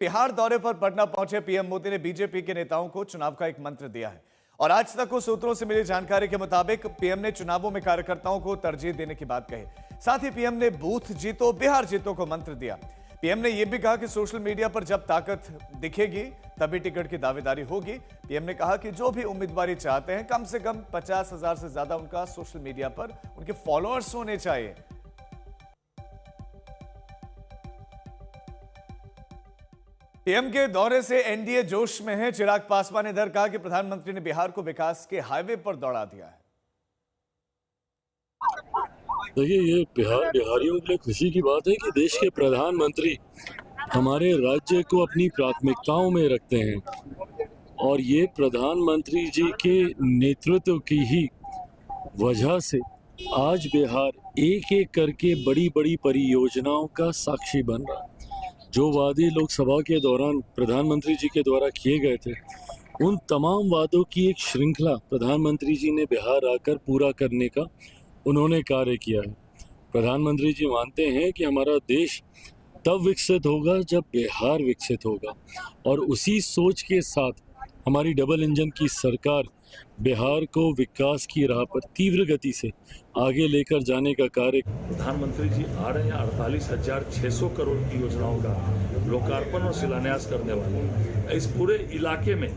बिहार दौरे पर पटना पहुंचे पीएम मोदी ने बीजेपी के नेताओं को चुनाव का एक मंत्र दिया है और आज तक को सूत्रों से मिली जानकारी के मुताबिक पीएम ने चुनावों में कार्यकर्ताओं को तरजीह देने की बात कही। साथ ही पीएम ने बूथ जीतो बिहार जीतो को मंत्र दिया। पीएम ने यह भी कहा कि सोशल मीडिया पर जब ताकत दिखेगी तभी टिकट की दावेदारी होगी। पीएम ने कहा कि जो भी उम्मीदवारी चाहते हैं कम से कम 50,000 से ज्यादा उनका सोशल मीडिया पर उनके फॉलोअर्स होने चाहिए। पीएम के दौरे से एनडीए जोश में है। चिराग पासवान ने इधर कहा कि प्रधानमंत्री ने बिहार को विकास के हाईवे पर दौड़ा दिया है। देखिए, ये बिहारियों के लिए खुशी की बात है कि देश के प्रधानमंत्री हमारे राज्य को अपनी प्राथमिकताओं में रखते हैं और ये प्रधानमंत्री जी के नेतृत्व की ही वजह से आज बिहार एक एक करके बड़ी बड़ी परियोजनाओं का साक्षी बन रहा है। जो वादे लोकसभा के दौरान प्रधानमंत्री जी के द्वारा किए गए थे, उन तमाम वादों की एक श्रृंखला प्रधानमंत्री जी ने बिहार आकर पूरा करने का उन्होंने कार्य किया है। प्रधानमंत्री जी मानते हैं कि हमारा देश तब विकसित होगा जब बिहार विकसित होगा और उसी सोच के साथ हमारी डबल इंजन की सरकार बिहार को विकास की राह पर तीव्र गति से आगे लेकर जाने का कार्य। प्रधानमंत्री जी आ रहे हैं 48,600 करोड़ की योजनाओं का लोकार्पण और शिलान्यास करने वाले हैं। इस पूरे इलाके में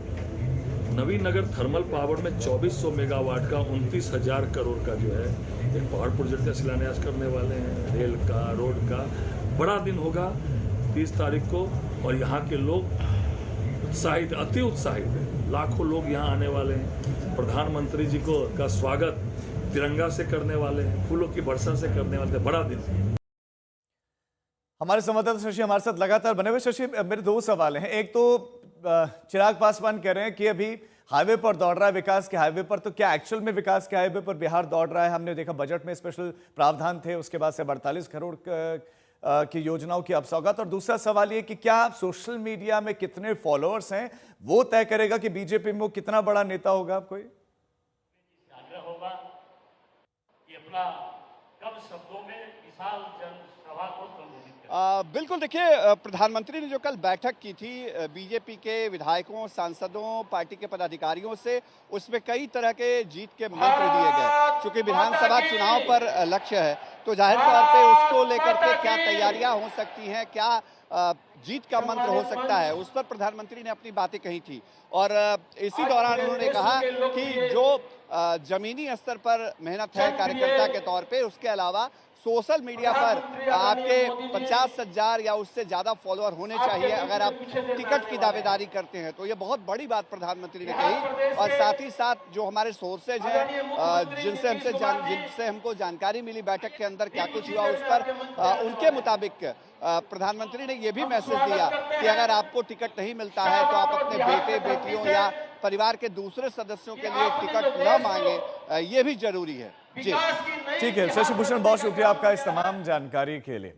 नवीन नगर थर्मल पावर में 2400 मेगावाट का 29,000 करोड़ का जो है एक पावर प्रोजेक्ट का शिलान्यास करने वाले हैं। रेल का, रोड का बड़ा दिन होगा 30 तारीख को और यहाँ के लोग उत्साहित, अति उत्साहित है। लाखों लोग यहाँ आने वाले हैं। प्रधानमंत्री जी को का स्वागत तिरंगा से करने वाले हैं, फूलों की वर्षा से करने वाले हैं। बड़ा दिन। हमारे संवाददाता शशि हमारे साथ लगातार बने हुए। शशि, मेरे दो सवाल हैं। एक तो चिराग पासवान कह रहे हैं कि अभी हाईवे पर दौड़ रहा है, विकास के हाईवे पर, तो क्या एक्चुअल में विकास के हाईवे पर बिहार दौड़ रहा है? हमने देखा बजट में स्पेशल प्रावधान थे, उसके बाद से 48 करोड़ की योजनाओं की अब सौगात। और दूसरा सवाल ये कि क्या सोशल मीडिया में कितने फॉलोअर्स हैं वो तय करेगा कि बीजेपी में वो कितना बड़ा नेता होगा? आप कोई आग्रह होगा कि अपना कम शब्दों में विशाल जनसभा को संबोधित करें। बिल्कुल, देखिए, प्रधानमंत्री ने जो कल बैठक की थी बीजेपी के विधायकों, सांसदों, पार्टी के पदाधिकारियों से, उसमें कई तरह के जीत के मंत्र दिए गए। चूंकि विधानसभा चुनाव पर लक्ष्य है तो जाहिर तौर पे उसको लेकर के क्या तैयारियां हो सकती हैं, क्या जीत का मंत्र हो सकता है, उस पर प्रधानमंत्री ने अपनी बातें कही थी। और इसी दौरान उन्होंने कहा कि जो जमीनी स्तर पर मेहनत है कार्यकर्ता के तौर पे, उसके अलावा सोशल मीडिया पर आपके 50,000 या उससे ज़्यादा फॉलोअर होने चाहिए अगर आप टिकट की दावेदारी करते हैं। तो ये बहुत बड़ी बात प्रधानमंत्री ने कही। और साथ ही साथ जो हमारे सोर्सेज हैं जिनसे हमको जानकारी मिली बैठक के अंदर क्या कुछ हुआ, उस पर उनके मुताबिक प्रधानमंत्री ने ये भी मैसेज दिया कि अगर आपको टिकट नहीं मिलता है तो आप अपने बेटे बेटियों या परिवार के दूसरे सदस्यों के लिए टिकट न मांगे, ये भी जरूरी है। जी ठीक है शशि भूषण, बहुत शुक्रिया आपका इस तमाम जानकारी के लिए।